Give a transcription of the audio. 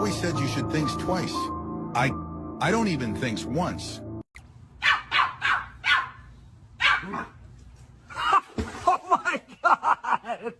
always said you should think twice. I don't even think once. Oh my God!